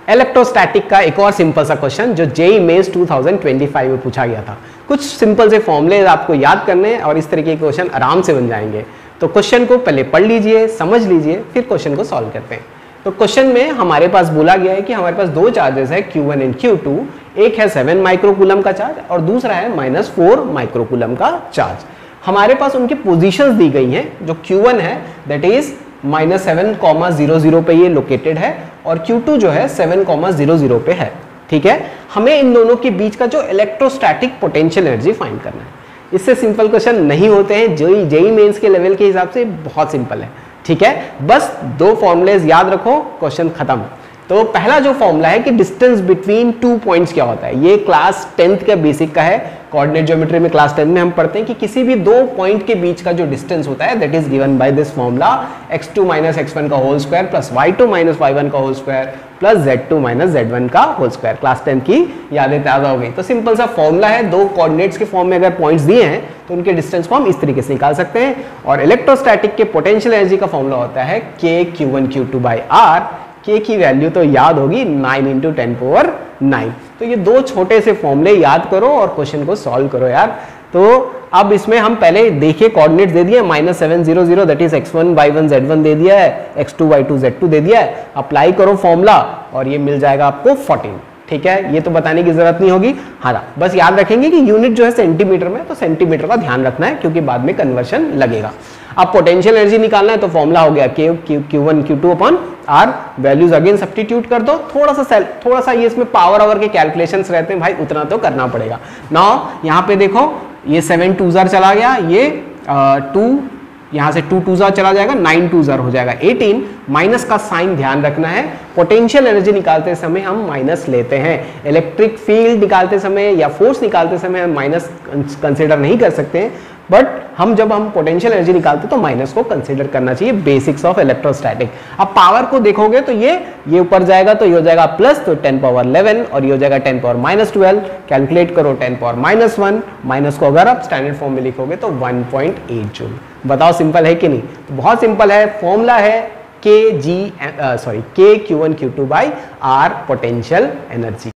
Electrostatic का एक और सिंपल सा क्वेश्चन जो जेईई मेंस 2025 में पूछा गया था। कुछ सिंपल से फॉर्मूले आपको याद करने हैं और इस तरीके के क्वेश्चन आराम से बन जाएंगे। तो क्वेश्चन को पहले पढ़ लीजिए, समझ लीजिए, फिर क्वेश्चन को सॉल्व करते हैं। तो क्वेश्चन में हमारे पास बोला गया है कि हमारे पास दो चार्जेस है Q1 एंड Q2, एक है 7 माइक्रोकूलम का चार्ज और दूसरा है -4 माइक्रोकूलम का चार्ज। हमारे पास उनकी पोजीशंस दी गई हैं। जो Q1 है दैट इज -7,00 पे ये लोकेटेड है और Q2 जो है 7,00 पे है। ठीक है, हमें इन दोनों के बीच का जो इलेक्ट्रोस्टैटिक पोटेंशियल एनर्जी फाइंड करना है। इससे सिंपल क्वेश्चन नहीं होते हैं, जेईई मेंस के लेवल के हिसाब से बहुत सिंपल है। ठीक है, बस दो फॉर्मूलेज याद रखो, क्वेश्चन खत्म। तो पहला जो फॉर्मूला है कि डिस्टेंस बिटवीन 2 पॉइंट्स क्या होता है, ये क्लास 10th के बेसिक का है। कोऑर्डिनेट ज्योमेट्री में क्लास 10 में हम पढ़ते हैं कि किसी भी दो पॉइंट के बीच का जो डिस्टेंस होता है that is given by this formula x2 - x1 का whole square plus y2 - y1 का whole square plus z2 - z1 का होल स्क्वायर। क्लास 10 की यादें ताज़ा हो गई। तो सिंपल सा फॉर्मूला है, दो कोऑर्डिनेट्स के फॉर्म में अगर पॉइंट्स दिए हैं तो उनके डिस्टेंस को हम इस तरीके से निकाल सकते हैं। और इलेक्ट्रोस्टैटिक के पोटेंशियल एनर्जी का फॉर्मूला होता है k Q1 Q2 by r। k की वैल्यू तो याद होगी 9 × 10⁹। तो ये दो छोटे से फॉर्मूले याद करो और क्वेश्चन को सॉल्व करो यार। तो अब इसमें हम पहले देखिए कोऑर्डिनेट्स दे दिए, -700 that is x1 y1 z1 दे दिया है, x2 y2 z2 दे दिया है। अप्लाई करो फॉर्मूला और ये मिल जाएगा आपको 14। ठीक है, ये तो बताने की जरूरत नहीं होगी। हाँ, बस याद रखेंगे कि यूनिट जो है सेंटीमीटर में, तो सेंटीमीटर का ध्यान रखना है क्योंकि बाद में कन्वर्शन लगेगा। अब पोटेंशियल एनर्जी निकालना है तो फॉर्मूला हो गया Q1 Q2 upon R। Values again substitute कर दो। थोड़ा सा ये इसमें पावर आवर के कैलकुलेशंस रहते हैं भाई, उतना तो करना पड़ेगा। नाउ यहाँ पे देखो ये 7 2 चला गया, ये 2 यहाँ से 2 2 चला जाएगा, 9 2 हो जाएगा 18। माइनस का साइन ध्यान रखना है। पोटेंशियल एनर्जी निकालते समय हम माइनस लेते हैं। इलेक्ट्रिक फील्ड निकालते समय या फोर्स निकालते समय हम माइनस कंसिडर नहीं कर सकते हैं, बट जब हम पोटेंशियल एनर्जी निकालते हैं तो माइनस को कंसीडर करना चाहिए। Basics of electrostatic. अब पावर को देखोगे तो ये ऊपर जाएगा तो ये हो जाएगा प्लस, तो 10⁻11 और ये हो जाएगा 10⁻12। कैलकुलेट करो 10⁻1, माइनस को अगर आप स्टैंडर्ड फॉर्म में लिखोगे तो 1.8 जूल। बताओ सिंपल है कि नहीं? तो बहुत सिंपल है। फॉर्मूला है k Q1 Q2 by R potential energy.